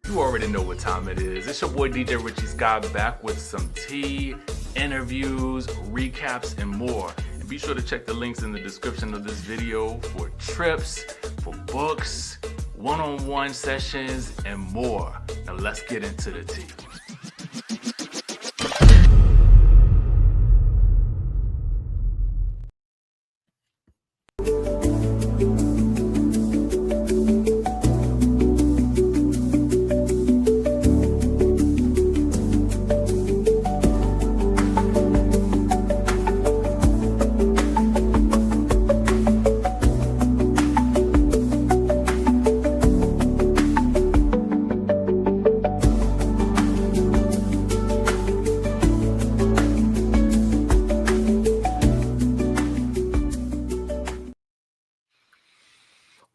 You already know what time it is. It's your boy DJ Richie Skye back with some tea, interviews, recaps, and more. And be sure to check the links in the description of this video for trips, for books, one-on-one sessions, and more. Now let's get into the tea.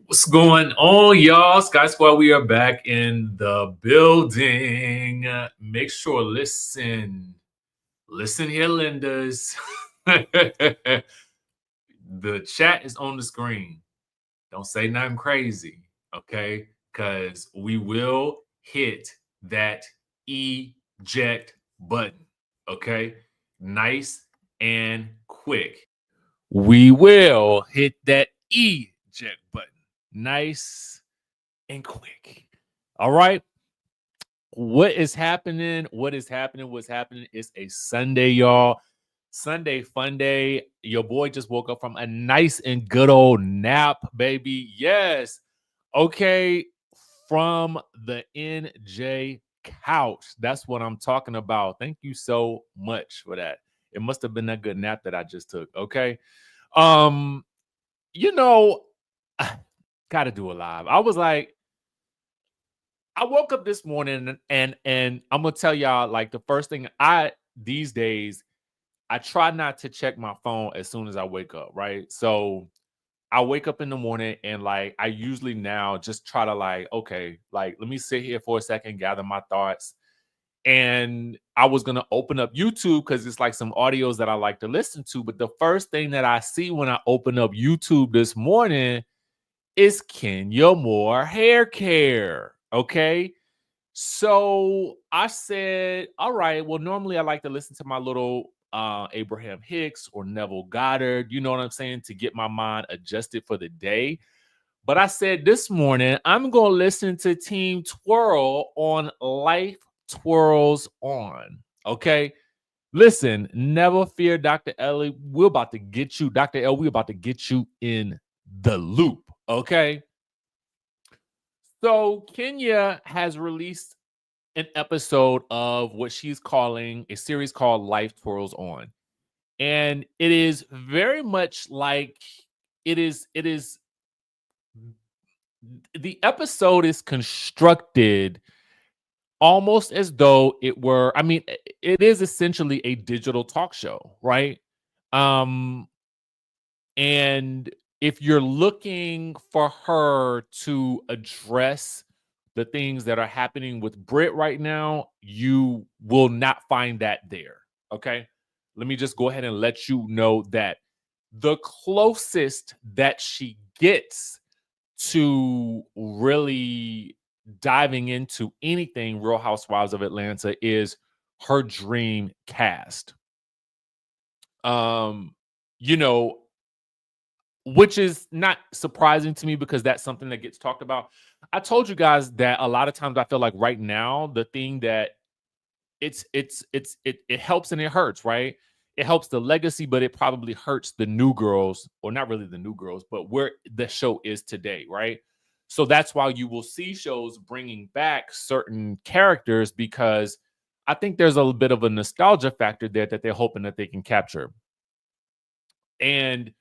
What's going on, y'all? Sky Squad, we are back in the building. Make sure, listen here, Lindas. The chat is on the screen. Don't say nothing crazy, okay? Because we will hit that eject button, okay? Nice and quick. We will hit that eject button. Nice and quick. All right. What is happening? What's happening? It's a Sunday, y'all. Sunday fun day. Your boy just woke up from a nice and good old nap, baby. Yes. Okay. From the NJ couch. That's what I'm talking about. Thank you so much for that. It must have been that good nap that I just took. Okay. Gotta do a live. I was like, I woke up this morning and I'm gonna tell y'all, like, the first thing these days, I try not to check my phone as soon as I wake up, right? So I wake up in the morning and like I usually now just try to like, okay, like let me sit here for a second, gather my thoughts. And I was gonna open up YouTube because it's like some audios that I like to listen to. But the first thing that I see when I open up YouTube this morning is Kenya Moore hair care. Okay. So I said, all right, well, normally I like to listen to my little Abraham Hicks or Neville Goddard, you know what I'm saying, to get my mind adjusted for the day. But I said this morning, I'm going to listen to Team Twirl on Life Twirls On. Okay. Listen, never fear, Dr. Ellie. We're about to get you, Dr. L, we're about to get you in the loop. Okay. So Kenya has released an episode of what she's calling a series called Life Twirls On. And it is very much like it is the episode is constructed almost as though it were, I mean, it is essentially a digital talk show, right? And if you're looking for her to address the things that are happening with Britt right now, you will not find that there. Okay. Let me just go ahead and let you know that the closest that she gets to really diving into anything Real Housewives of Atlanta is her dream cast. Which is not surprising to me because that's something that gets talked about. I told you guys that a lot of times I feel like right now the thing that it helps and it hurts, right? It helps the legacy, but it probably hurts the new girls, or not really the new girls, but where the show is today, right? So that's why you will see shows bringing back certain characters, because I think there's a little bit of a nostalgia factor there that they're hoping that they can capture. And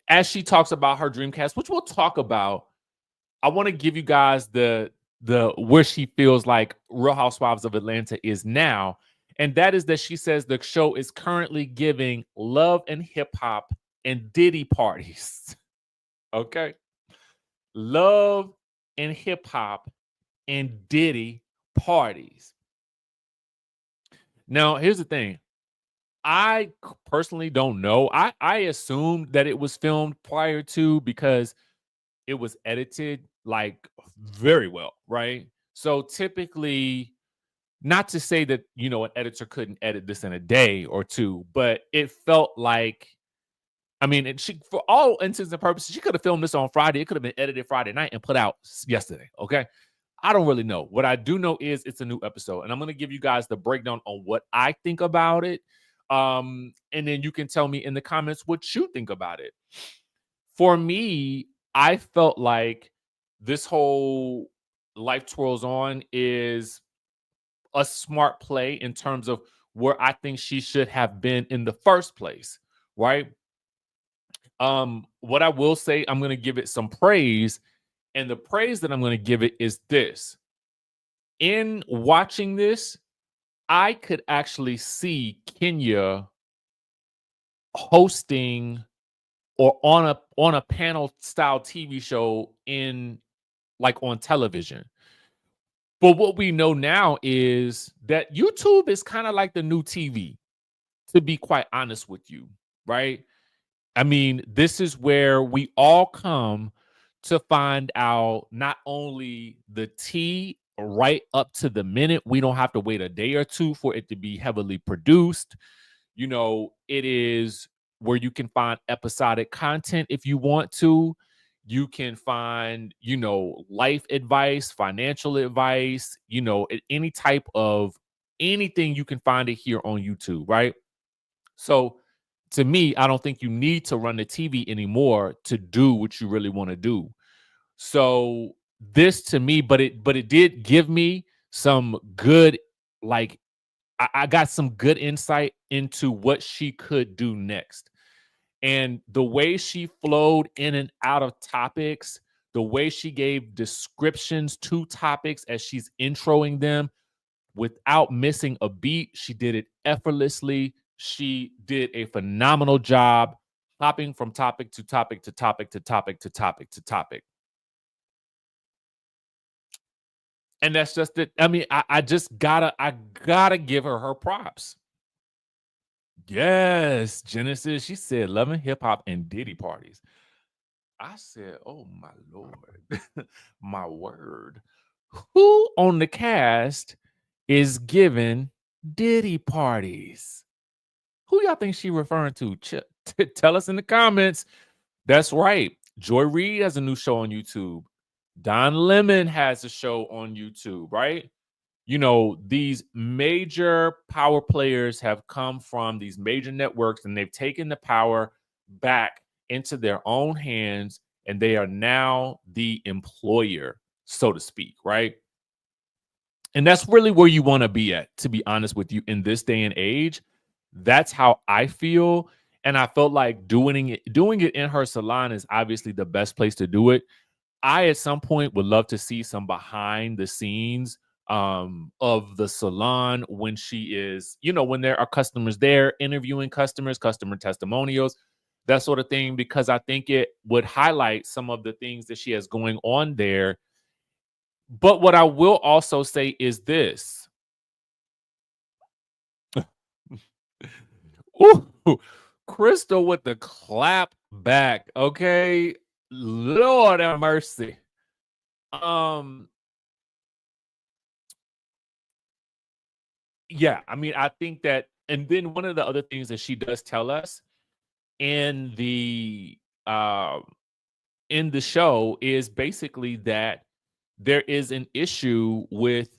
as she talks about her Dreamcast, which we'll talk about, I want to give you guys the where she feels like Real Housewives of Atlanta is now. And that is that she says the show is currently giving love and hip hop and Diddy parties. Okay. Love and hip hop and Diddy parties. Now, here's the thing. I personally don't know. I assumed that it was filmed prior to, because it was edited like very well, right? So typically, not to say that, an editor couldn't edit this in a day or two, but it felt like, I mean, for all intents and purposes, she could have filmed this on Friday. It could have been edited Friday night and put out yesterday. Okay. I don't really know. What I do know is it's a new episode, and I'm going to give you guys the breakdown on what I think about it. And then you can tell me in the comments what you think about it. For me, I felt like this whole Life Twirls On is a smart play in terms of where I think she should have been in the first place, right? What I will say, I'm going to give it some praise, and the praise that I'm going to give it is this. In watching this, I could actually see Kenya hosting or on a panel style TV show on television. But what we know now is that YouTube is kind of like the new TV, to be quite honest with you, right? I mean, this is where we all come to find out not only the tea right up to the minute. We don't have to wait a day or two for it to be heavily produced. It is where you can find episodic content if you want to. You can find, life advice, financial advice, any type of anything, you can find it here on YouTube, right? So to me, I don't think you need to run the TV anymore to do what you really want to do. So this to me, but it did give me some good, like, I got some good insight into what she could do next. And the way she flowed in and out of topics, the way she gave descriptions to topics as she's introing them without missing a beat, she did it effortlessly. She did a phenomenal job hopping from topic to topic to topic to topic to topic to topic. And that's just it. I mean, I gotta give her props. Yes, Genesis. She said loving hip hop and Diddy parties. I said, oh my Lord, my word. Who on the cast is giving Diddy parties? Who y'all think she referring to? Tell us in the comments. That's right. Joy Reid has a new show on YouTube. Don Lemon has a show on YouTube, right? These major power players have come from these major networks, and they've taken the power back into their own hands, and they are now the employer, so to speak, right? And that's really where you want to be at, to be honest with you, in this day and age. That's how I feel. And I felt like doing it in her salon is obviously the best place to do it. I, at some point, would love to see some behind the scenes of the salon when she is, when there are customers there, interviewing customers, customer testimonials, that sort of thing, because I think it would highlight some of the things that she has going on there. But what I will also say is this. Ooh, Crystal with the clap back. Okay. Lord have mercy. Yeah, I mean, I think that, and then one of the other things that she does tell us in the show is basically that there is an issue with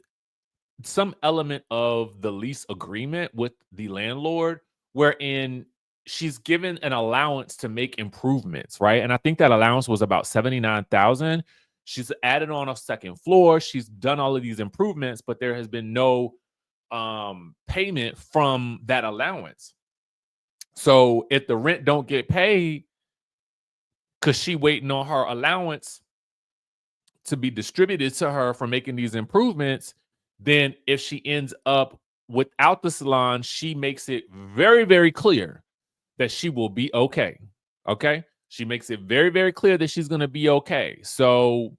some element of the lease agreement with the landlord, wherein she's given an allowance to make improvements, right? And I think that allowance was about $79,000. She's added on a second floor. She's done all of these improvements, but there has been no payment from that allowance. So if the rent don't get paid, because she waiting on her allowance to be distributed to her for making these improvements, then if she ends up without the salon, she makes it very, very clear that she will be okay. Okay. She makes it very, very clear that she's going to be okay. So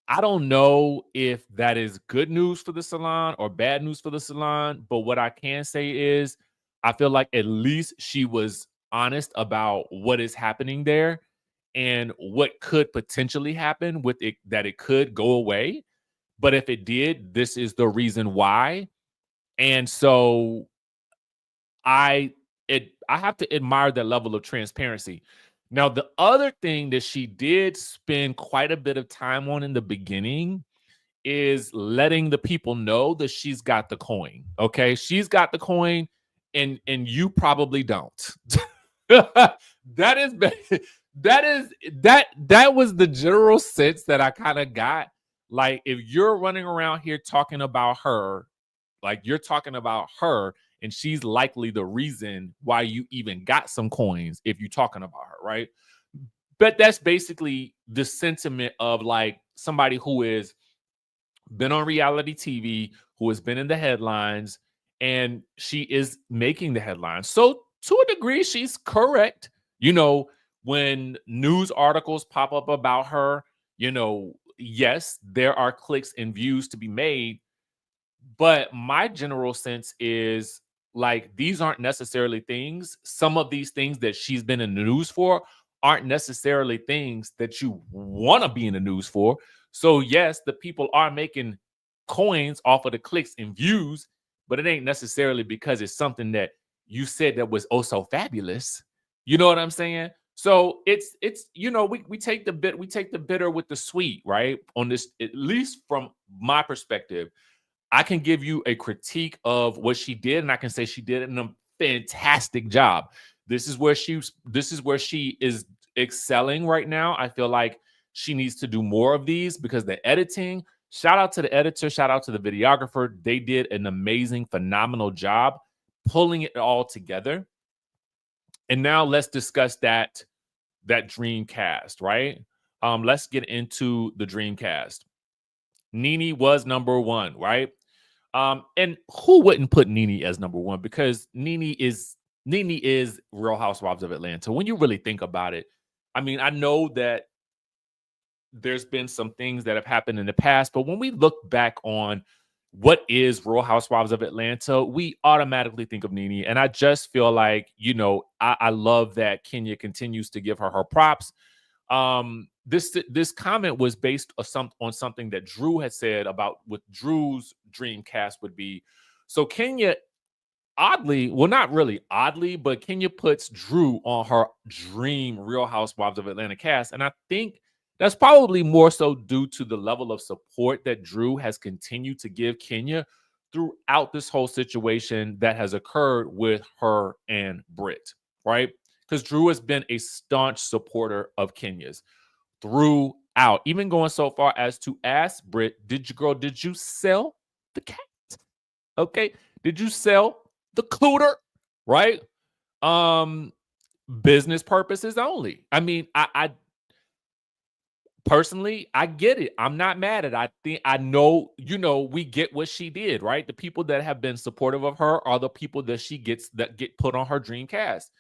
I don't know if that is good news for the salon or bad news for the salon, but what I can say is I feel like at least she was honest about what is happening there and what could potentially happen with it, that it could go away. but if it did, this is the reason why. And so I have to admire that level of transparency. Now, the other thing that she did spend quite a bit of time on in the beginning is letting the people know that she's got the coin. Okay, she's got the coin, and you probably don't. that is that was the general sense that I kind of got. Like, if you're running around here talking about her, like you're talking about her, and she's likely the reason why you even got some coins if you're talking about her, right? But that's basically the sentiment of like somebody who is been on reality TV, who has been in the headlines, and she is making the headlines. So to a degree, she's correct. You know, when news articles pop up about her, you know, yes, there are clicks and views to be made, but my general sense is like these aren't necessarily things. Some of these things that she's been in the news for aren't necessarily things that you want to be in the news for. So, yes, the people are making coins off of the clicks and views, but it ain't necessarily because it's something that you said that was oh so fabulous. You know what I'm saying? So it's you know, we take the bitter with the sweet, right? On this, at least from my perspective. I can give you a critique of what she did, and I can say she did a fantastic job. This is where she is excelling right now. I feel like she needs to do more of these because the editing, shout out to the editor, shout out to the videographer. They did an amazing, phenomenal job pulling it all together. And now let's discuss that dream cast, right? Let's get into the dream cast. Nene was number one, right? And who wouldn't put Nene as number one? Because Nene is Real Housewives of Atlanta. When you really think about it, I mean, I know that there's been some things that have happened in the past, but when we look back on what is Real Housewives of Atlanta, we automatically think of Nene. And I just feel like, you know, I love that Kenya continues to give her props. This comment was based on something that Drew had said about what Drew's dream cast would be. So Kenya, oddly, well, not really oddly, but Kenya puts Drew on her dream Real Housewives of Atlanta cast, and I think that's probably more so due to the level of support that Drew has continued to give Kenya throughout this whole situation that has occurred with her and Britt, right? Because Drew has been a staunch supporter of Kenya's throughout, even going so far as to ask Britt, did you sell the cat? Okay. Did you sell the cooter? Right? Business purposes only. I mean, I personally, I get it. I'm not mad at it. I know, you know, we get what she did, right? The people that have been supportive of her are the people that get put on her dream cast.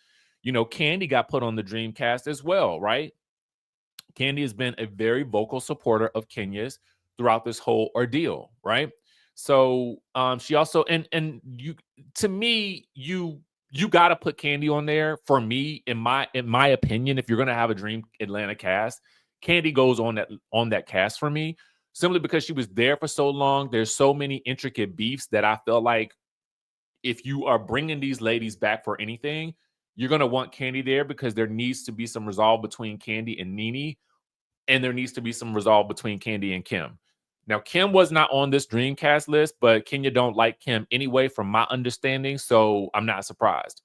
You know, Candy got put on the dream cast as well, right? Candy has been a very vocal supporter of Kenya's throughout this whole ordeal, right? So she also and you to me, you got to put Candy on there. For me, in my opinion, if you're going to have a Dream Atlanta cast, Candy goes on that cast for me, simply because she was there for so long. There's so many intricate beefs that I feel like if you are bringing these ladies back for anything, you're going to want Candy there because there needs to be some resolve between Candy and Nene, and there needs to be some resolve between Candy and Kim. Now, Kim was not on this Dreamcast list, but Kenya don't like Kim anyway, from my understanding, so I'm not surprised.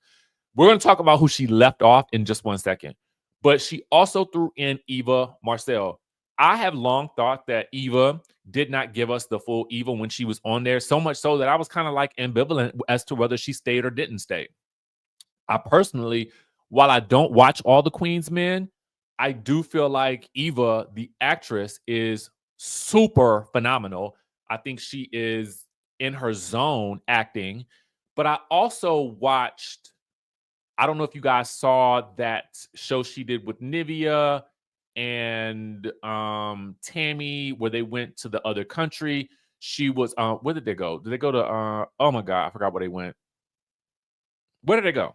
We're going to talk about who she left off in just 1 second, but she also threw in Eva Marcel. I have long thought that Eva did not give us the full Eva when she was on there, so much so that I was kind of like ambivalent as to whether she stayed or didn't stay. I personally, while I don't watch all the Queen's Men, I do feel like Eva, the actress, is super phenomenal. I think she is in her zone acting. But I also watched, I don't know if you guys saw that show she did with Nivea and Tammy, where they went to the other country. She was where did they go? Did they go to oh my god, I forgot where they went. Where did they go?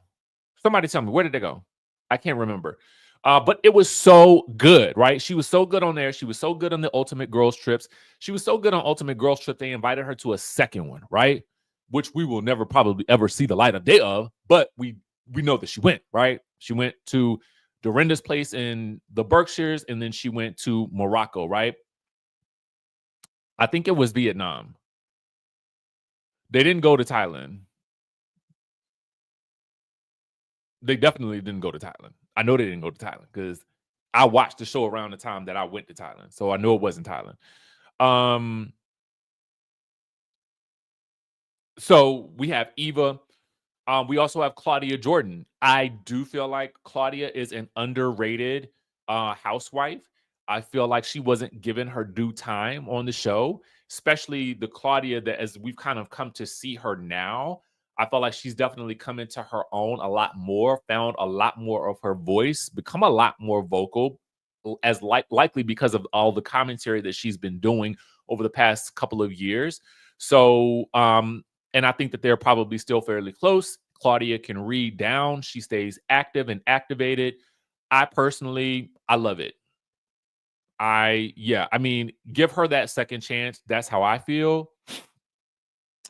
Somebody tell me, where did they go? I can't remember. But it was so good, right? She was so good on there. She was so good on the Ultimate Girls Trips. She was so good on Ultimate Girls Trip. They invited her to a second one, right? Which we will never probably ever see the light of day of, but we know that she went, right? She went to Dorinda's place in the Berkshires, and then she went to Morocco, right? I think it was Vietnam. They didn't go to Thailand. They definitely didn't go to Thailand. I know they didn't go to Thailand because I watched the show around the time that I went to Thailand. So I know it wasn't Thailand. So we have Eva. We also have Claudia Jordan. I do feel like Claudia is an underrated housewife. I feel like she wasn't given her due time on the show, especially the Claudia that as we've kind of come to see her now. I feel like she's definitely come into her own a lot more, found a lot more of her voice, become a lot more vocal, as likely because of all the commentary that she's been doing over the past couple of years. So, and I think that they're probably still fairly close. Claudia can read down. She stays active and activated. I love it. I mean, give her that second chance. That's how I feel.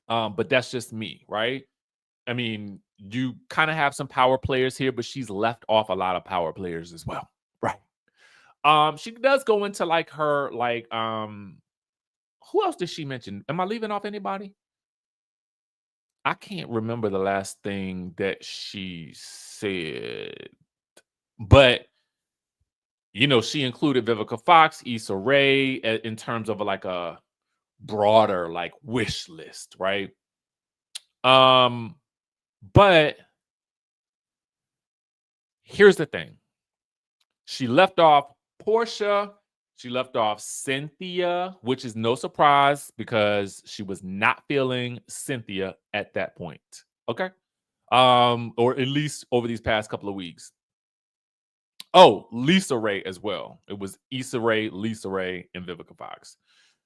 But that's just me, right? I mean, you kind of have some power players here, but she's left off a lot of power players as well. Right. She does go into like her, like, who else did she mention? Am I leaving off anybody? I can't remember the last thing that she said, but she included Vivica Fox, Issa Rae in terms of like a broader like wish list, right? But here's the thing. She left off Portia. She left off Cynthia, which is no surprise because she was not feeling Cynthia at that point. Okay. Or at least over these past couple of weeks. Oh, Lisa Ray as well. It was Issa Rae, Lisa Ray, and Vivica Fox.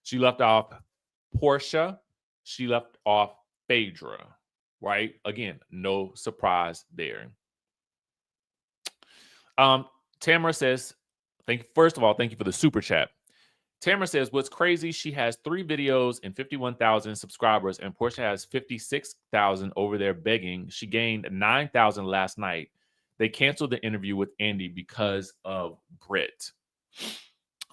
She left off Portia. She left off Phaedra, right? Again, no surprise there. Tamara says, first of all, thank you for the super chat. Tamara says, what's crazy, she has 3 videos and 51,000 subscribers, and Portia has 56,000 over there begging. She gained 9,000 last night. They canceled the interview with Andy because of Brit.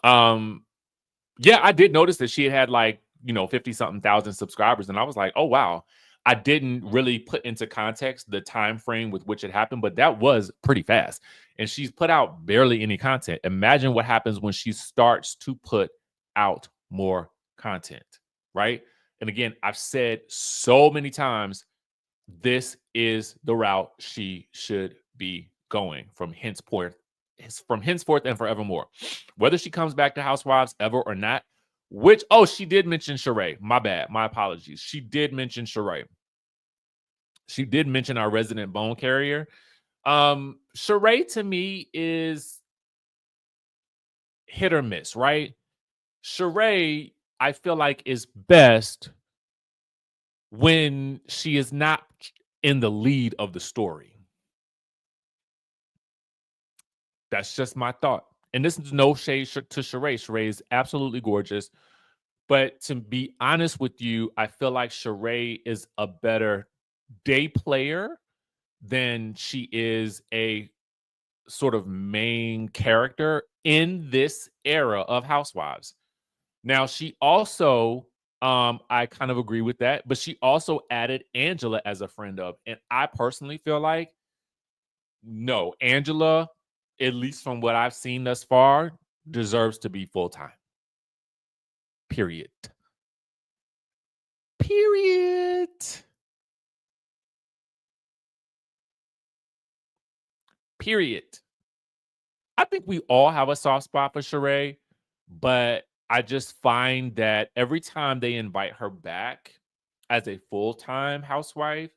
Yeah, I did notice that she had like, 50-something thousand subscribers, and I was like, oh, wow. I didn't really put into context the time frame with which it happened, but that was pretty fast. And she's put out barely any content. Imagine what happens when she starts to put out more content, right? And again, I've said so many times, this is the route she should be going from henceforth and forevermore. Whether she comes back to Housewives ever or not, she did mention Sheree. My bad. My apologies. She did mention Sheree. She did mention our resident bone carrier. Sheree to me is hit or miss, right? Sheree, I feel like, is best when she is not in the lead of the story. That's just my thought. And this is no shade to Sheree. Sheree is absolutely gorgeous. But to be honest with you, I feel like Sheree is a better day player than she is a sort of main character in this era of Housewives. Now, she also, I kind of agree with that, but she also added Angela as a friend of. And I personally feel like, no, Angela, at least from what I've seen thus far, deserves to be full-time. Period. Period. Period. I think we all have a soft spot for Sheree, but I just find that every time they invite her back as a full-time housewife,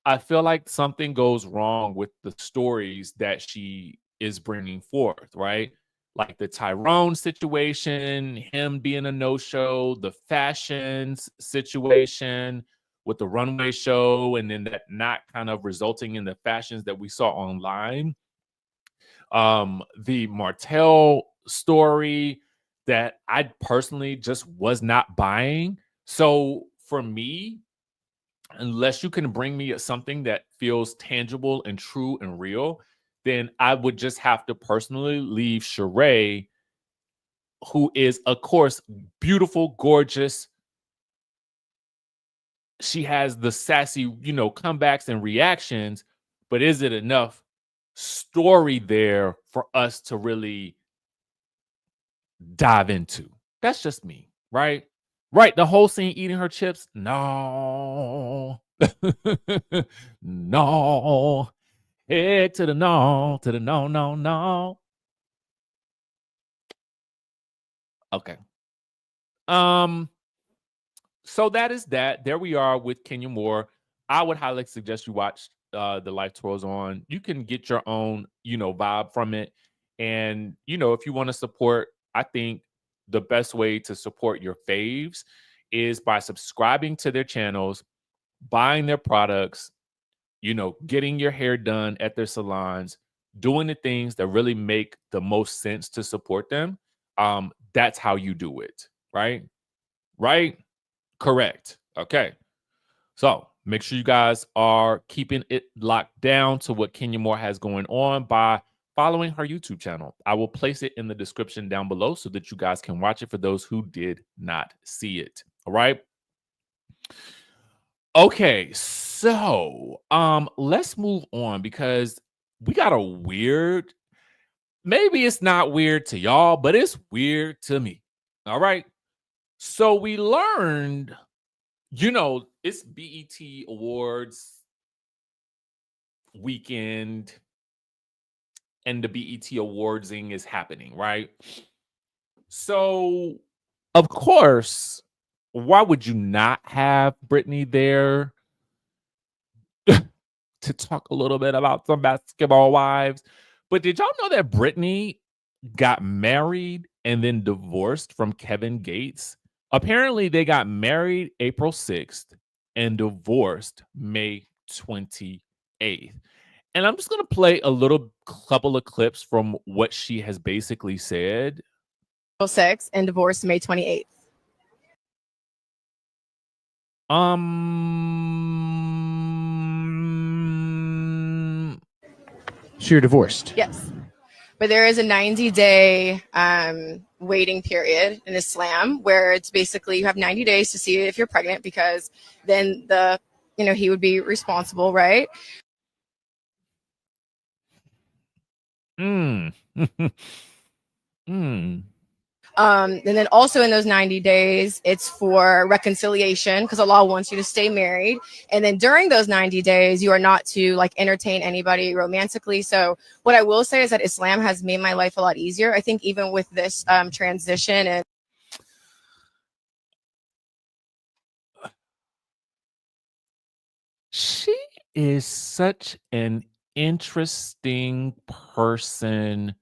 I feel like something goes wrong with the stories that she is bringing forth, right? Like the Tyrone situation, him being a no-show, the fashions situation with the runway show, and then that not kind of resulting in the fashions that we saw online. The Martell story that I personally just was not buying. So for me, unless you can bring me something that feels tangible and true and real, then I would just have to personally leave Sheree, who is, of course, beautiful, gorgeous. She has the sassy, comebacks and reactions, but is it enough story there for us to really dive into? That's just me, right? Right. The whole scene eating her chips. No. No. Head to the no, to the no, no, no. Okay. Um, so that is that. There we are with Kenya Moore. I would highly suggest you watch the Life Twirls on. You can get your own, vibe from it. And, if you want to support, I think the best way to support your faves is by subscribing to their channels, buying their products, getting your hair done at their salons, doing the things that really make the most sense to support them. That's how you do it, right? Right? Correct. Okay. So make sure you guys are keeping it locked down to what Kenya Moore has going on by following her YouTube channel. I will place it in the description down below so that you guys can watch it for those who did not see it. All right. Okay, so let's move on because we got a weird, maybe it's not weird to y'all, but it's weird to me. All right. So we learned, it's BET Awards weekend and the BET Awardsing is happening, right? So, of course, why would you not have Brittany there to talk a little bit about some basketball wives? But did y'all know that Brittany got married and then divorced from Kevin Gates? Apparently, they got married April 6th and divorced May 28th. And I'm just going to play a little couple of clips from what she has basically said. April 6th and divorced May 28th. So you're divorced? Yes. But there is a 90-day waiting period in Islam where it's basically you have 90 days to see if you're pregnant because then he would be responsible, right? Mm. And then also in those 90 days, it's for reconciliation because Allah wants you to stay married. And then during those 90 days, you are not to entertain anybody romantically. So what I will say is that Islam has made my life a lot easier. I think even with this transition and she is such an interesting person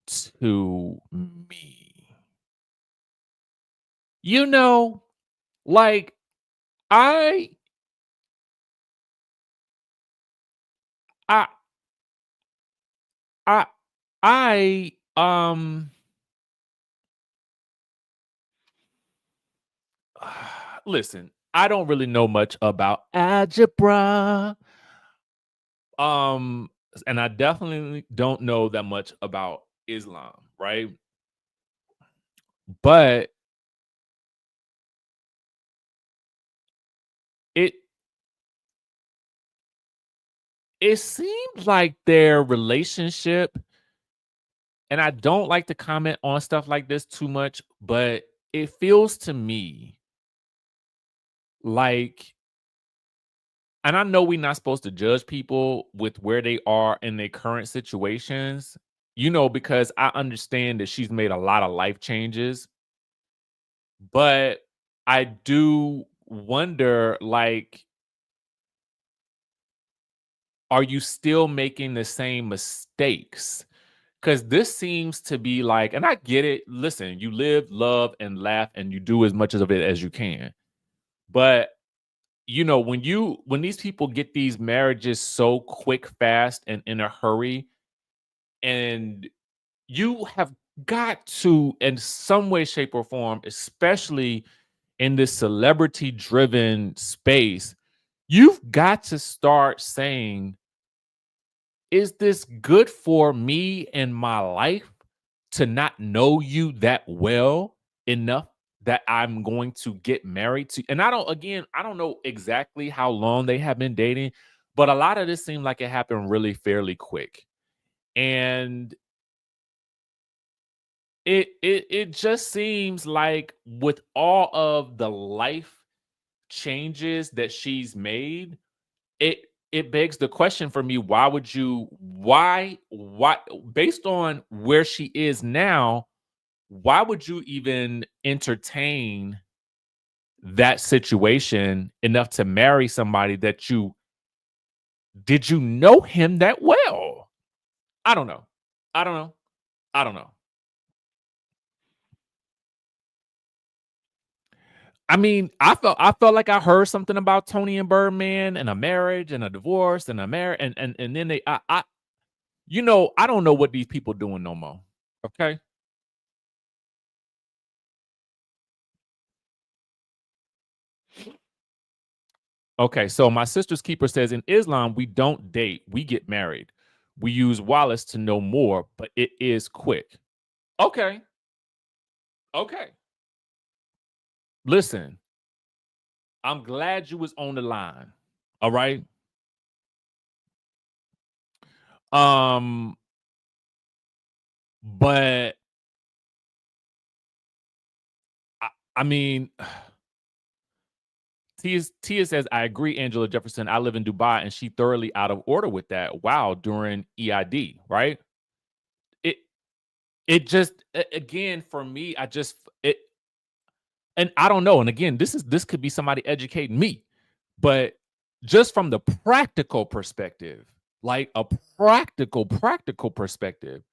to me. Like I I I I listen, I don't really know much about algebra. And I definitely don't know that much about Islam, right? But it seems like their relationship, and I don't like to comment on stuff like this too much, but it feels to me like, and I know we're not supposed to judge people with where they are in their current situations, because I understand that she's made a lot of life changes. But I do wonder, are you still making the same mistakes? Because this seems to be like, and I get it. Listen, you live, love, and laugh, and you do as much of it as you can. But when these people get these marriages so quick, fast, and in a hurry, And you have got to, in some way, shape, or form, especially in this celebrity driven space, you've got to start saying, is this good for me and my life to not know you that well enough that I'm going to get married to? And I don't know exactly how long they have been dating, but a lot of this seemed like it happened really fairly quick. And it just seems like with all of the life changes that she's made, it begs the question for me, why based on where she is now, why would you even entertain that situation enough to marry somebody that did you know him that well? I don't know. I don't know. I don't know. I mean, I felt like I heard something about Tony and Birdman and a marriage and a divorce and a marriage and then I I don't know what these people doing no more. Okay. Okay, so my sister's keeper says in Islam we don't date, we get married. We use Wallace to know more, but it is quick. Okay. Okay. Listen, I'm glad you was on the line. All right. Um, but I mean, Tia says, I agree, Angela Jefferson. I live in Dubai and she thoroughly out of order with that. Wow, during EID, right? It it just again for me, and I don't know. And again, this could be somebody educating me, but just from the practical perspective, like a practical perspective,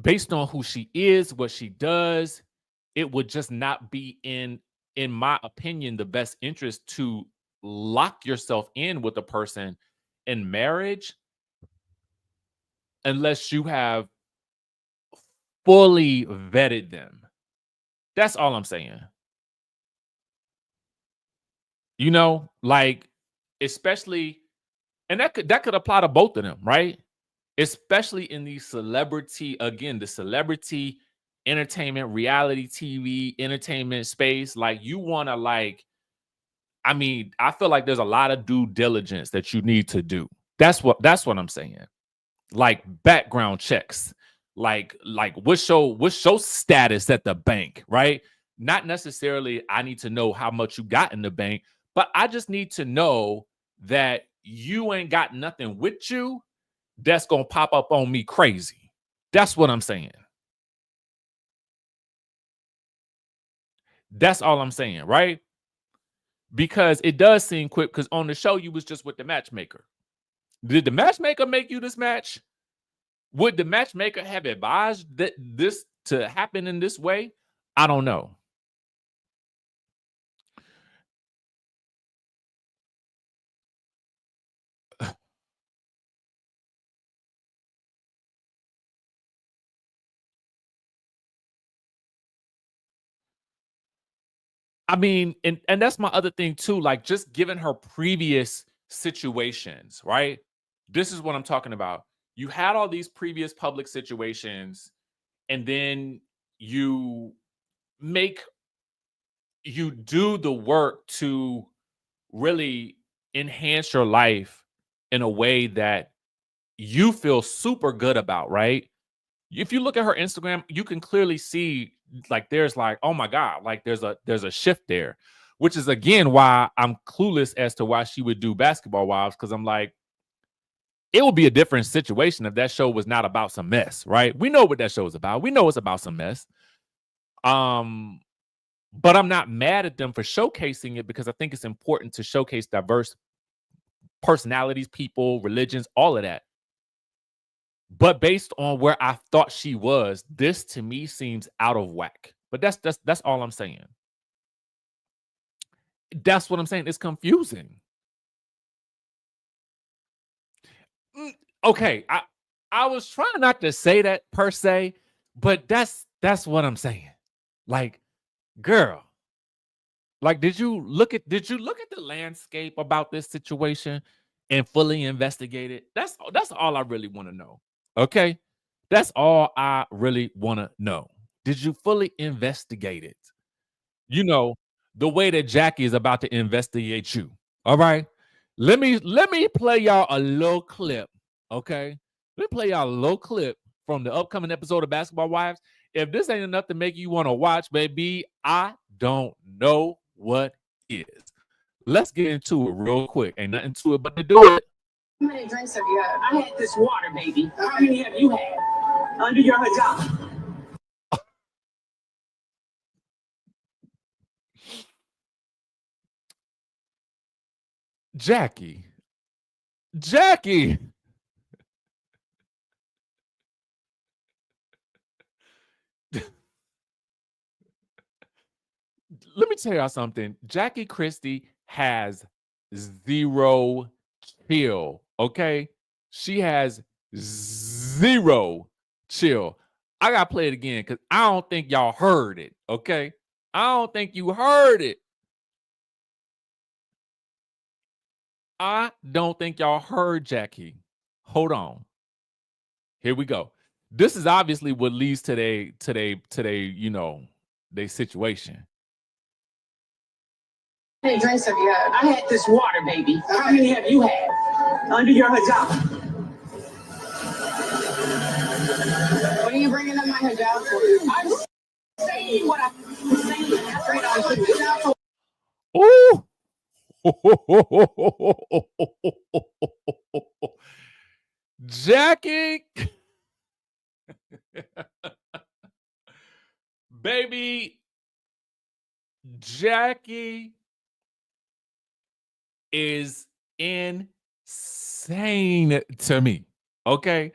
based on who she is, what she does, it would just not be in my opinion, the best interest to lock yourself in with a person in marriage unless you have fully vetted them. That's all I'm saying. Like especially, and that could apply to both of them, right? Especially in the celebrity entertainment, reality TV, entertainment space. Like you want to I feel like there's a lot of due diligence that you need to do. That's what I'm saying. Like background checks. Like what's your status at the bank, right? Not necessarily I need to know how much you got in the bank, but I just need to know that you ain't got nothing with you that's gonna pop up on me crazy. That's what I'm saying. That's all I'm saying, right? Because it does seem quick because on the show you was just with the matchmaker. Did the matchmaker make you this match? Would the matchmaker have advised that this to happen in this way? I don't know. I mean, and that's my other thing too. Like just given her previous situations, right? This is what I'm talking about. You had all these previous public situations, and then you make you do the work to really enhance your life in a way that you feel super good about, right? If you look at her Instagram, you can clearly see like there's like, oh my God, like there's a shift there, which is again why I'm clueless as to why she would do Basketball Wives, because I'm like, it would be a different situation if that show was not about some mess, right? We know what that show is about. We know it's about some mess. Um, but I'm not mad at them for showcasing it because I think it's important to showcase diverse personalities, people, religions, all of that. But based on where I thought she was, this to me seems out of whack. But that's all I'm saying. That's what I'm saying. It's confusing. Okay, I was trying not to say that per se, but that's what I'm saying. Like, girl, like, did you look at the landscape about this situation and fully investigate it? That's all I really want to know. Okay, that's all I really want to know. Did you fully investigate it? You know, the way that Jackie is about to investigate you. All right. Let me play y'all a little clip. Okay. Let me play y'all a little clip from the upcoming episode of Basketball Wives. If this ain't enough to make you want to watch, baby, I don't know what is. Let's get into it real quick. Ain't nothing to it but to do it. How many drinks have you had? I had this water, baby. How many have you had? Under your hijab. Jackie. Let me tell y'all something. Jackie Christie has zero chill. Okay. She has zero chill. I gotta play it again because I don't think y'all heard it. Okay. I don't think you heard it. I don't think y'all heard Jackie. Hold on. Here we go. This is obviously what leads to their situation. How many drinks have you had? I had this water, baby. How many have you had? Under your hijab. What are you bringing up my hijab for? I'm saying what I'm saying. Ooh. Jackie. Baby, Jackie is insane to me. Okay?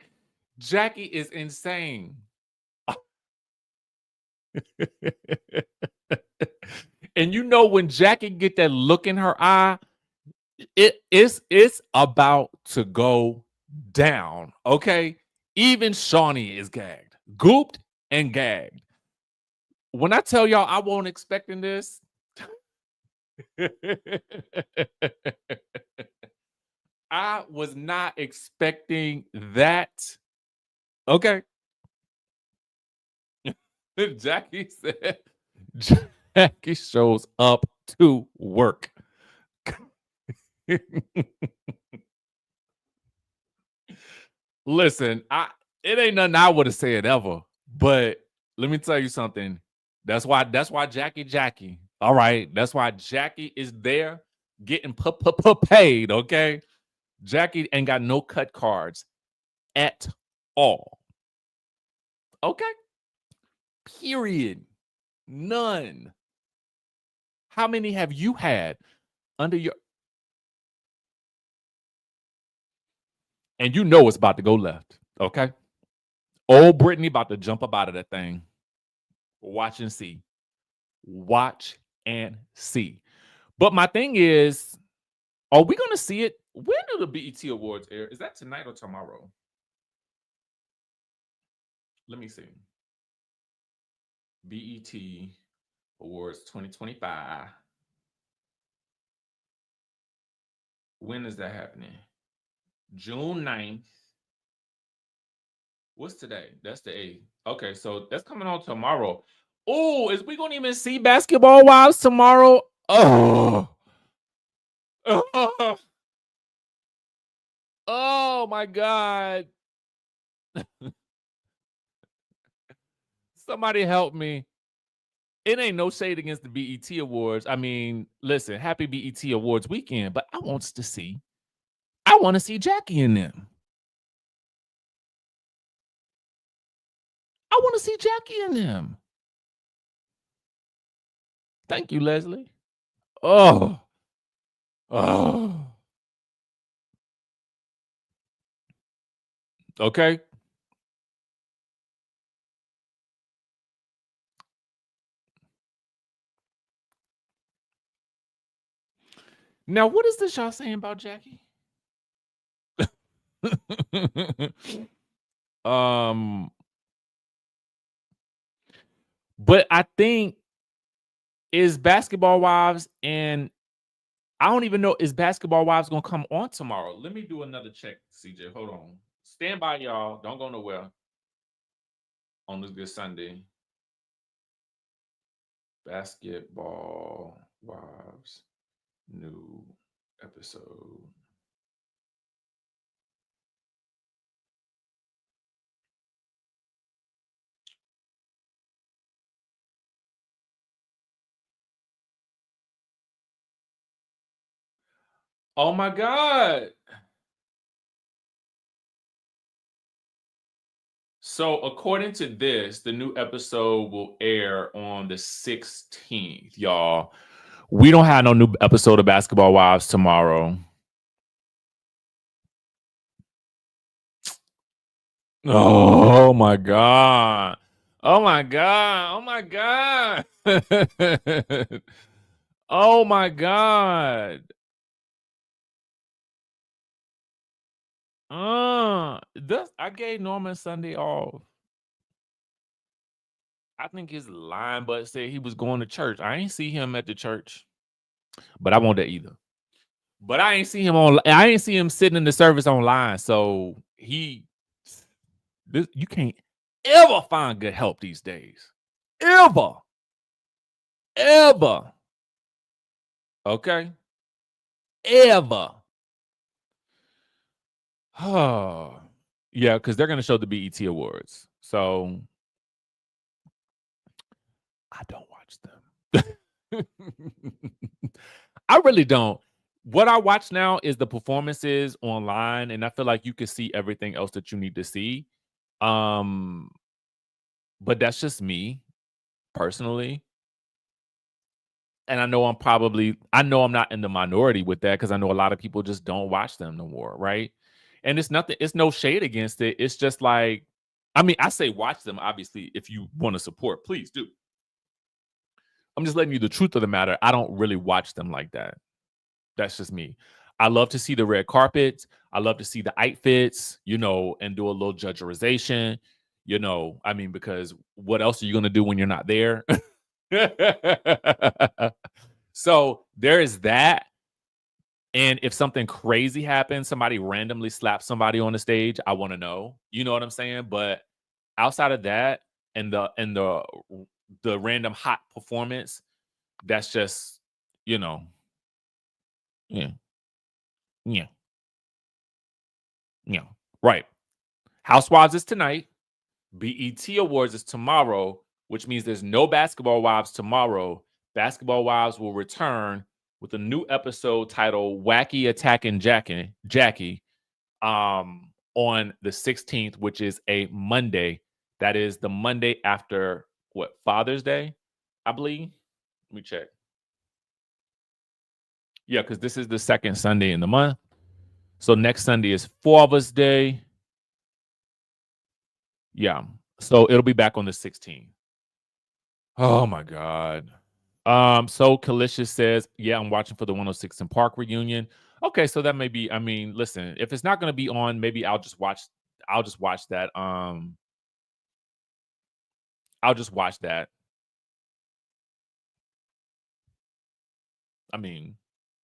Jackie is insane. And you know when Jackie get that look in her eye, it's about to go down. Okay? Even Shawnee is gagged, gooped and gagged. When I tell y'all I wasn't expecting this, I was not expecting that. Okay. Jackie said, Jackie shows up to work. Listen, it ain't nothing I would have said ever, but let me tell you something. That's why Jackie. All right. That's why Jackie is there getting paid. Okay. Jackie ain't got no cut cards at all. Okay. Period. None. How many have you had under your... And you know it's about to go left. Okay. Old Brittany about to jump up out of that thing. Watch and see. Watch and see. But my thing is, are we going to see it? When do the BET Awards air? Is that tonight or tomorrow? Let me see. BET Awards 2025. When is that happening? June 9th. What's today? That's the 8th. Okay, so that's coming on tomorrow. Oh, is we gonna even see Basketball Wives tomorrow? Oh. Oh, oh my God. Somebody help me. It ain't no shade against the BET Awards. I mean, listen, happy BET Awards weekend, but I want to see Jackie in them. I want to see Jackie in them. Thank you, Leslie. Oh. Oh. Okay. Now, what is this y'all saying about Jackie? But I think is Basketball Wives, and I don't even know, is Basketball Wives gonna come on tomorrow? Let me do another check, CJ. Hold on. Stand by, y'all. Don't go nowhere on this good Sunday. Basketball Wives new episode. Oh my God. So according to this, the new episode will air on the 16th, y'all. We don't have no new episode of Basketball Wives tomorrow. Oh my God. Oh my God. Oh my God. Oh my God. I gave Norman Sunday off. I think his line but said he was going to church. I ain't see him at the church, but I won't that either. But I ain't see him sitting in the service online. So you can't ever find good help these days. Ever. Okay. Ever. Oh, yeah, because they're gonna show the BET Awards. So I don't watch them. I really don't. What I watch now is the performances online, and I feel like you can see everything else that you need to see. But that's just me personally. And I know I'm not in the minority with that, because I know a lot of people just don't watch them no more, right? And it's no shade against it. It's just like, I mean, I say watch them, obviously, if you want to support, please do. I'm just letting you the truth of the matter. I don't really watch them like that. That's just me. I love to see the red carpets. I love to see the outfits, and do a little judgerization, I mean, because what else are you going to do when you're not there? So there is that. And if something crazy happens, somebody randomly slaps somebody on the stage, I want to know. You know what I'm saying? But outside of that, and the random hot performance, that's just, yeah. Yeah. Yeah. Right. Housewives is tonight. BET Awards is tomorrow, which means there's no Basketball Wives tomorrow. Basketball Wives will return with a new episode titled Wacky Attacking Jackie on the 16th, which is a Monday. That is the Monday after Father's Day, I believe. Let me check. Yeah, because this is the second Sunday in the month. So next Sunday is Father's Day. Yeah. So it'll be back on the 16th. Oh my God. So Kalicious says, yeah, I'm watching for the 106 in Park reunion. Okay, so that may be, I mean, listen, if it's not gonna be on, maybe I'll just watch that. I'll just watch that. I mean,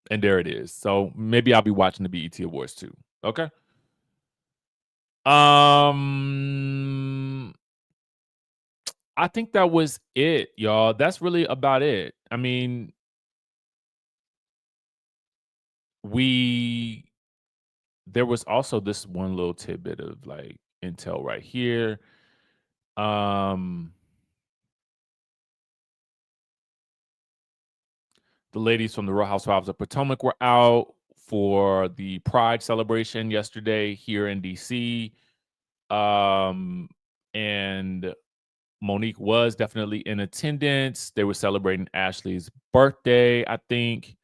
and there it is. So maybe I'll be watching the BET Awards too. Okay. I think that was it, y'all. That's really about it. I mean, there was also this one little tidbit of like intel right here. The ladies from the Real Housewives of Potomac were out for the Pride celebration yesterday here in DC. And Monique was definitely in attendance. They were celebrating Ashley's birthday, I think.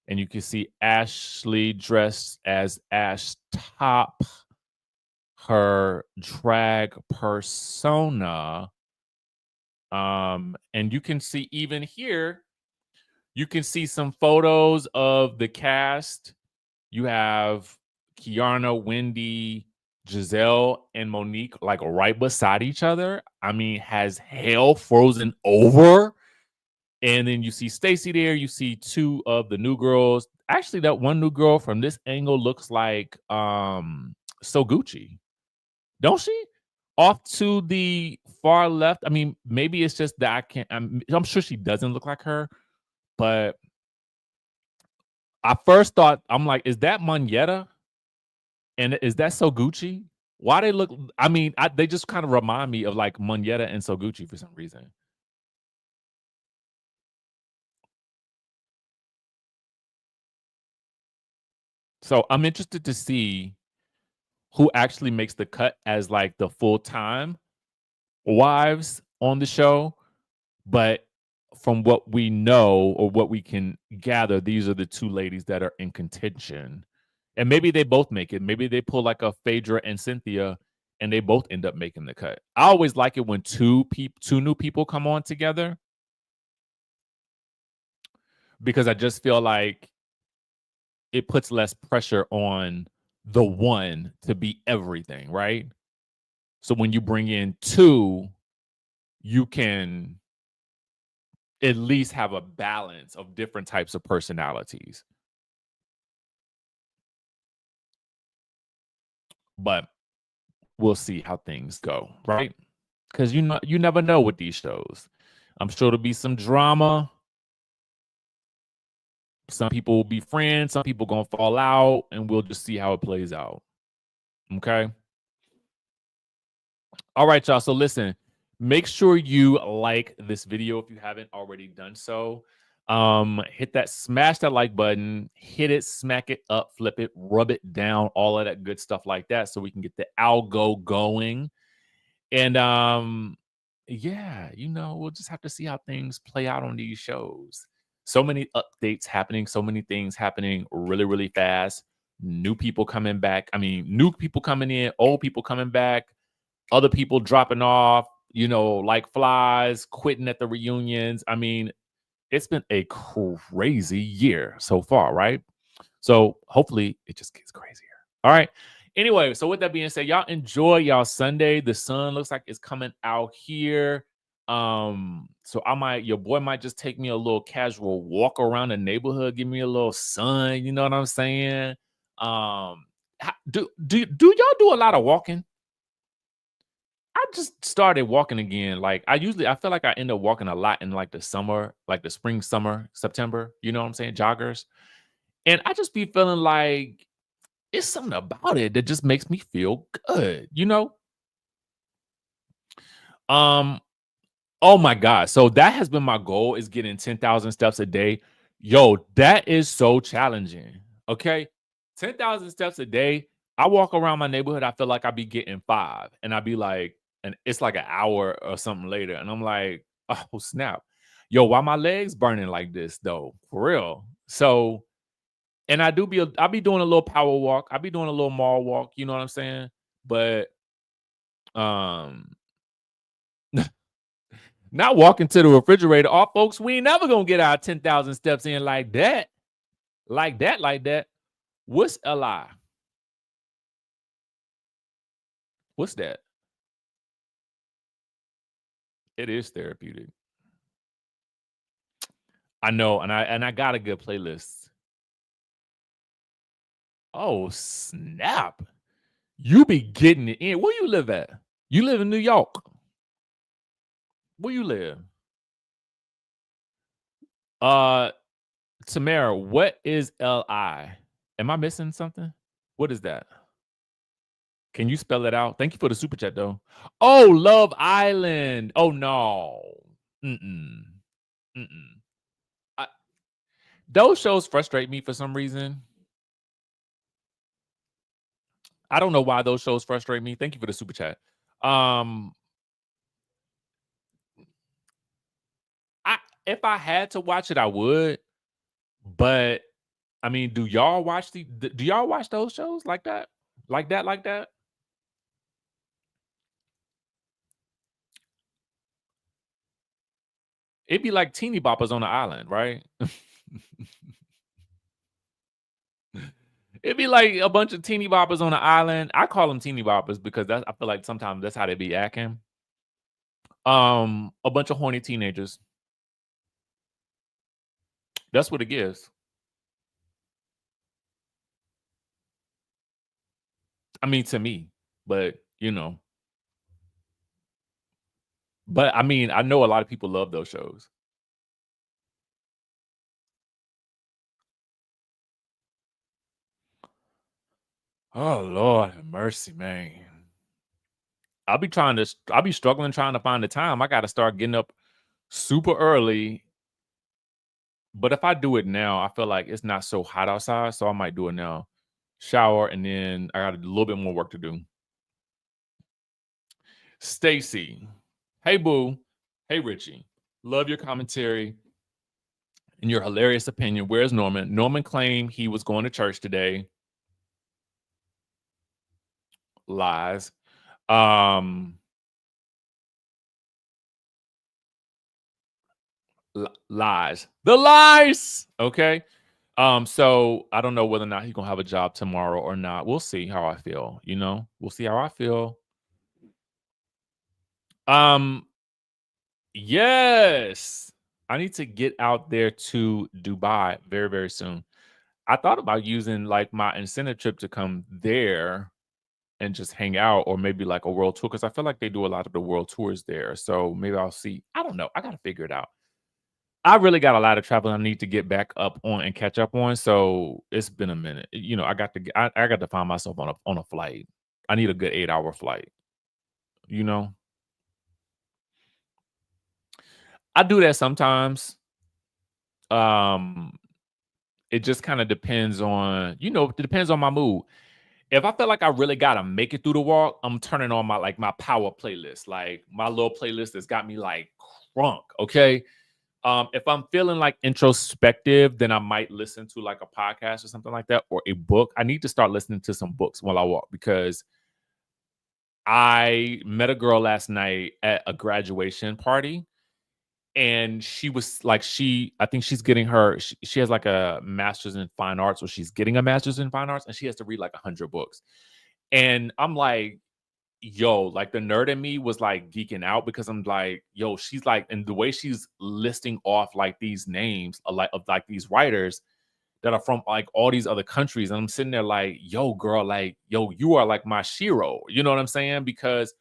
And you can see Ashley dressed as Ash Top, her drag persona. And you can see even here, you can see some photos of the cast. You have Kiana, Wendy, Giselle, and Monique like right beside each other. I mean, has hell frozen over. And then you see Stacy there. You see two of the new girls. Actually, that one new girl from this angle looks like So Gucci, don't she? Off to the far left. I mean, maybe it's just that I can't. I'm sure she doesn't look like her, but I first thought, I'm like, is that Moneta? And is that So Gucci? Why they look? I mean, they just kind of remind me of like Moneta and So Gucci for some reason. So I'm interested to see who actually makes the cut as like the full-time wives on the show. But from what we know or what we can gather, these are the two ladies that are in contention. And maybe they both make it. Maybe they pull like a Phaedra and Cynthia and they both end up making the cut. I always like it when two new people come on together, because I just feel like it puts less pressure on the one to be everything, right? So when you bring in two, you can at least have a balance of different types of personalities. But we'll see how things go, right? Because you never know with these shows. I'm sure there'll be some drama. Some people will be friends, some people gonna fall out, and we'll just see how it plays out. Okay. All right, y'all. So listen, make sure you like this video if you haven't already done so. Hit that, smash that like button, hit it, smack it up, flip it, rub it down, all of that good stuff like that, so we can get the algo going. And yeah, we'll just have to see how things play out on these shows. So many updates happening, so many things happening really, really fast. New people coming back. I mean, new people coming in, old people coming back, other people dropping off, like flies, quitting at the reunions. I mean, it's been a crazy year so far, right? So hopefully it just gets crazier. All right. Anyway, so with that being said, y'all enjoy y'all Sunday. The sun looks like it's coming out here. So your boy might just take me a little casual walk around the neighborhood, give me a little sun, you know what I'm saying? Do y'all do a lot of walking? I just started walking again. Like I feel like I end up walking a lot in like the summer, like the spring, summer, September, you know what I'm saying? Joggers. And I just be feeling like it's something about it that just makes me feel good, Oh my God. So that has been my goal, is getting 10,000 steps a day. Yo, that is so challenging. Okay. 10,000 steps a day. I walk around my neighborhood. I feel like I be getting 5, and I'd be like, and it's like an hour or something later. And I'm like, oh snap. Yo, why my legs burning like this though? For real. So, and I'll be doing a little power walk. I'll be doing a little mall walk. You know what I'm saying? But, not walking to the refrigerator. All folks, we ain't never gonna get our 10,000 steps in like that. Like that. What's a lie? What's that? It is therapeutic. I know, and I got a good playlist. Oh, snap. You be getting it in. Where you live at? You live in New York. Where you live? Tamara, what is LI? Am I missing something? What is that? Can you spell it out? Thank you for the super chat, though. Oh, Love Island. Oh, no. Mm-mm. Those shows frustrate me for some reason. I don't know why those shows frustrate me. Thank you for the super chat. If I had to watch it, I would. But I mean, do y'all watch those shows like that? Like that? It'd be like teeny boppers on the island, right? It'd be like a bunch of teeny boppers on the island. I call them teeny boppers because I feel like sometimes that's how they be acting. A bunch of horny teenagers. That's what it gives. I mean, to me, but you know, but I mean, I know a lot of people love those shows. Oh Lord have mercy, man. I'll be struggling trying to find the time. I got to start getting up super early. But if I do it now, I feel like it's not so hot outside, so I might do it now. Shower, and then I got a little bit more work to do. Stacy, hey boo, hey Richie, love your commentary and your hilarious opinion. Where's Norman? Norman claimed he was going to church today. Lies. Lies. The lies. Okay. So I don't know whether or not he's gonna have a job tomorrow or not. We'll see how I feel. We'll see how I feel. Yes. I need to get out there to Dubai very, very soon. I thought about using like my incentive trip to come there and just hang out, or maybe like a world tour, because I feel like they do a lot of the world tours there. So maybe I'll see. I don't know. I gotta figure it out. I really got a lot of travel I need to get back up on and catch up on. So it's been a minute. I got to find myself on a flight. I need a good 8-hour flight. I do that sometimes. It just kind of depends on, it depends on my mood. If I feel like I really gotta make it through the walk, I'm turning on my power playlist, like my little playlist that's got me like crunk. Okay. If I'm feeling like introspective, then I might listen to like a podcast or something like that, or a book. I need to start listening to some books while I walk, because I met a girl last night at a graduation party, and she was like, I think she's getting she has like a master's in fine arts, or she's getting a master's in fine arts, and she has to read like 100 books. And I'm like, yo, like the nerd in me was like geeking out, because I'm like, yo, she's like, and the way she's listing off like these names of like these writers that are from like all these other countries. And I'm sitting there like, yo, girl, like, yo, you are like my Shiro. You know what I'm saying? Because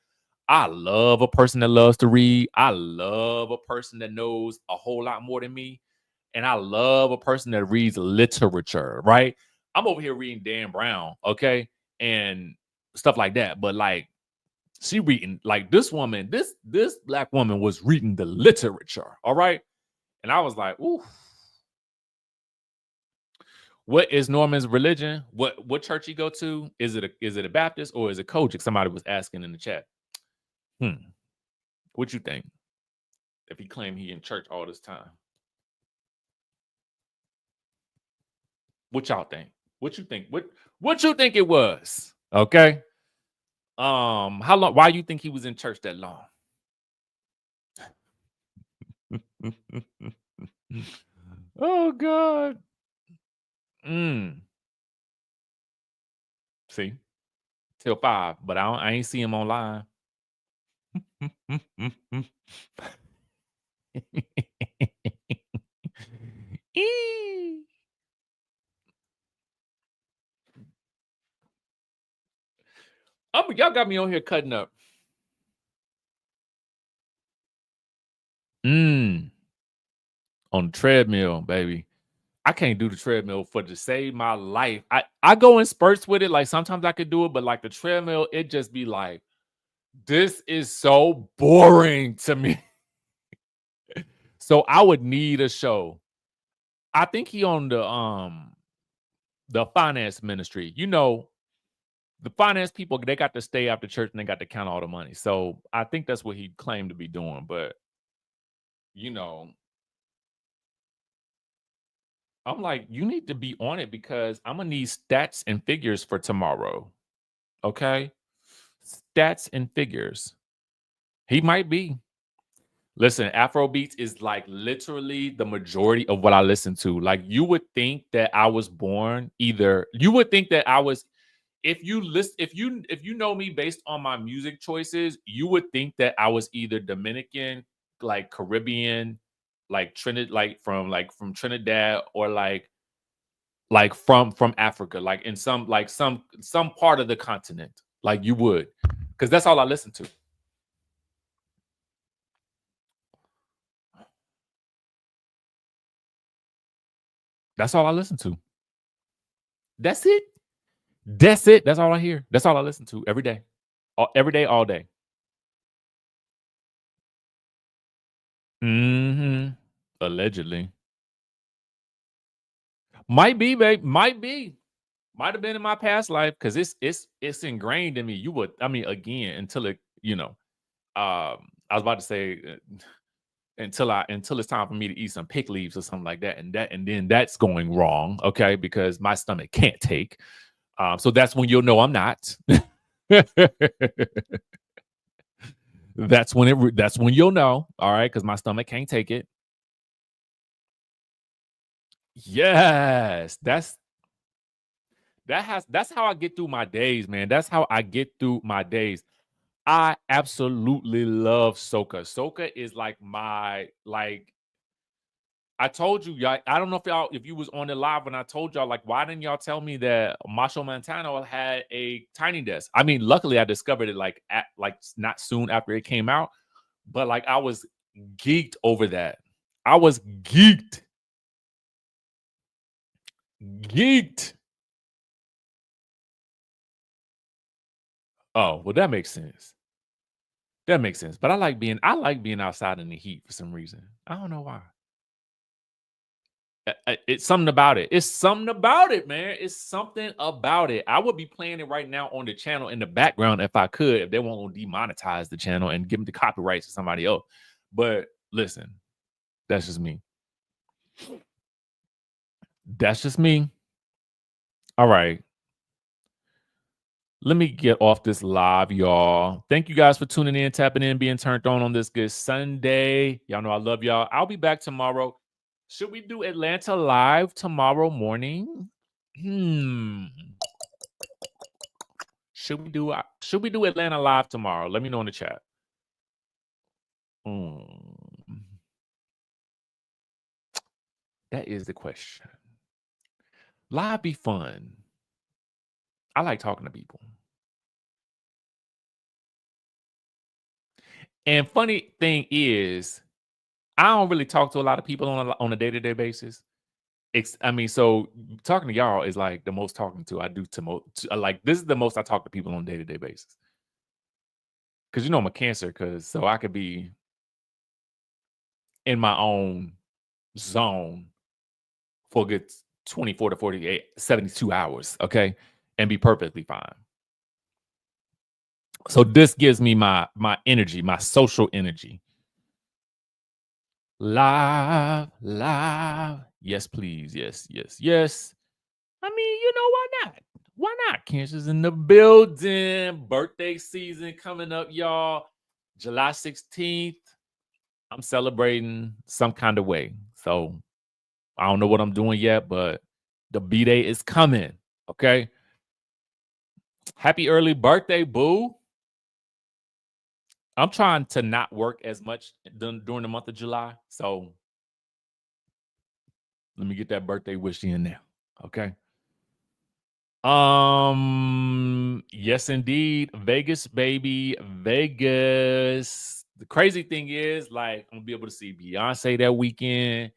I love a person that loves to read. I love a person that knows a whole lot more than me. And I love a person that reads literature, right? I'm over here reading Dan Brown, okay? And stuff like that. But like, she reading, like, this woman, this Black woman was reading the literature, all right? And I was like, ooh. What is Norman's religion? What church he go to? Is it a Baptist, or is it Kojic? Somebody was asking in the chat. What you think? If he claimed he in church all this time, what y'all think? What you think? What you think it was? Okay. How long? Why you think he was in church that long? Oh God. See, till 5, but I ain't see him online. Y'all got me on here cutting up. On the treadmill, baby. I can't do the treadmill to save my life. I go in spurts with it. Like sometimes I could do it, but like the treadmill, it just be like, this is so boring to me. So I would need a show. I think he on the finance ministry. The finance people, they got to stay after church and they got to count all the money. So I think that's what he claimed to be doing. But I'm like, you need to be on it, because I'm gonna need stats and figures for tomorrow. Okay, stats and figures. He might be. Listen, Afro beats is like literally the majority of what I listen to. Like you would think that I was born either. You would think that I was. If you know me based on my music choices, you would think that I was either Dominican, like Caribbean, like from Trinidad, or like from Africa, like in some part of the continent. Like you would, because that's all I listen to. That's all I listen to. That's it. That's it. That's all I hear. That's all I listen to every day. Every day, all day. Mm-hmm. Allegedly. Might be, babe. Might be. Might have been in my past life because it's ingrained in me. You would, I mean, again, until it, I was about to say until it's time for me to eat some pick leaves or something like that, and then that's going wrong, okay? Because my stomach can't take. So that's when you'll know I'm not. That's when you'll know, all right, because my stomach can't take it. Yes, that's how I get through my days, man. That's how I get through my days. I absolutely love soca. Soca is like I told you, y'all. I don't know if you was on the live when I told y'all, like, why didn't y'all tell me that Macho Montano had a tiny desk? I mean, luckily I discovered it like not soon after it came out, but like I was geeked over that. I was geeked. Geeked. Oh, well, that makes sense. That makes sense. But I like being outside in the heat for some reason. I don't know why. It's something about it. It's something about it, man. It's something about it. I would be playing it right now on the channel in the background if I could, if they won't demonetize the channel and give them the copyrights to somebody else. But listen, that's just me. That's just me. All right. Let me get off this live, y'all. Thank you guys for tuning in, tapping in, being turned on this good Sunday. Y'all know I love y'all. I'll be back tomorrow. Should we do Atlanta live tomorrow morning? Should we do Atlanta live tomorrow? Let me know in the chat. That is the question. Live be fun. I like talking to people. And funny thing is, I don't really talk to a lot of people on a day-to-day basis. So talking to y'all is like the most talking to I do like this is the most I talk to people on a day-to-day basis. Because I'm a Cancer, so I could be in my own zone for a good 24 to 48, 72 hours, okay? And be perfectly fine. So this gives me my energy, my social energy. Live. Yes, please. Yes. I mean, why not? Why not? Cancer's in the building. Birthday season coming up, y'all. July 16th. I'm celebrating some kind of way. So I don't know what I'm doing yet, but the B-Day is coming. Okay. Happy early birthday, boo. I'm trying to not work as much during the month of July. So let me get that birthday wish in now. Okay. Yes, indeed. Vegas, baby. Vegas. The crazy thing is, like, I'm gonna be able to see Beyonce that weekend.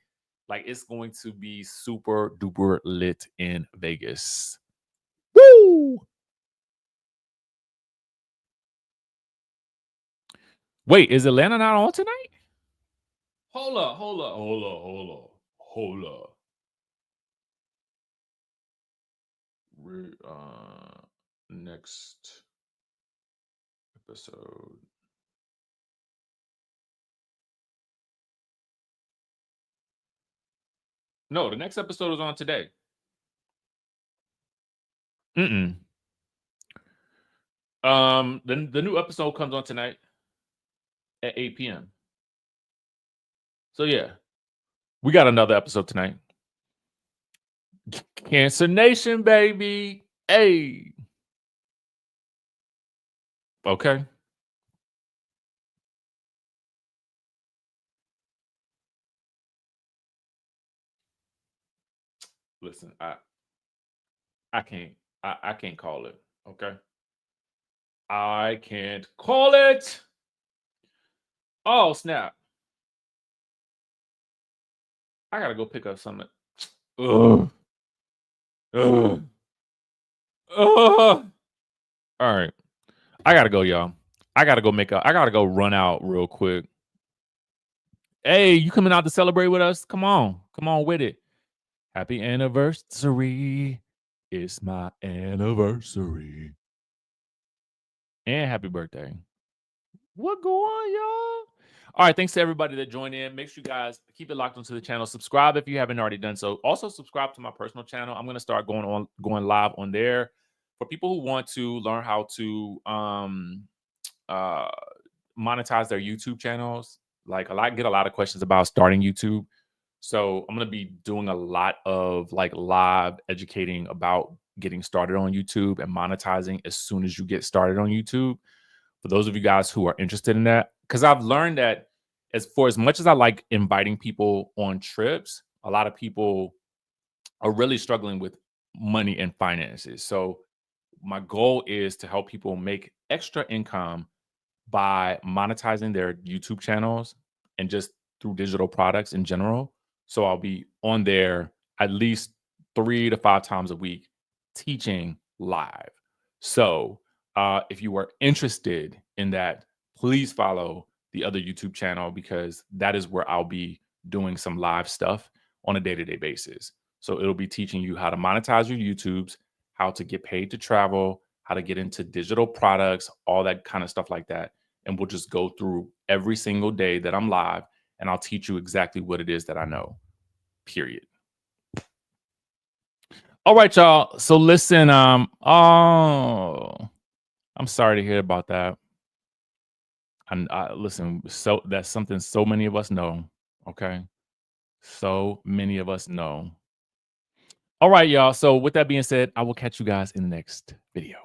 Like, it's going to be super duper lit in Vegas. Woo! Wait, is Atlanta not on tonight? Hold up. Next episode. No, the next episode is on today. The new episode comes on tonight at 8 p.m. So yeah, we got another episode tonight. Cancer Nation, baby. Hey. Okay. Listen, I can't call it. Okay. I can't call it. Oh, snap. I gotta go pick up something. Ugh. Ugh. Ugh. All right. I gotta go, y'all. I gotta go run out real quick. Hey, you coming out to celebrate with us? Come on. Come on with it. Happy anniversary. It's my anniversary. And happy birthday. What go on, y'all? All right, thanks to everybody that joined in. Make sure you guys keep it locked onto the channel. Subscribe if you haven't already done so. Also, subscribe to my personal channel. I'm gonna start going live on there for people who want to learn how to monetize their YouTube channels. Like get a lot of questions about starting YouTube. So I'm gonna be doing a lot of like live educating about getting started on YouTube and monetizing as soon as you get started on YouTube. For those of you guys who are interested in that, because I've learned that as much as I like inviting people on trips, a lot of people are really struggling with money and finances. So my goal is to help people make extra income by monetizing their YouTube channels and just through digital products in general. So I'll be on there at least 3 to 5 times a week teaching live. So if you are interested in that, please follow the other YouTube channel because that is where I'll be doing some live stuff on a day-to-day basis. So it'll be teaching you how to monetize your YouTubes, how to get paid to travel, how to get into digital products, all that kind of stuff like that. And we'll just go through every single day that I'm live and I'll teach you exactly what it is that I know, period. All right, y'all. So listen, I'm sorry to hear about that. And listen, so that's something so many of us know. Okay. So many of us know. All right, y'all. So with that being said, I will catch you guys in the next video.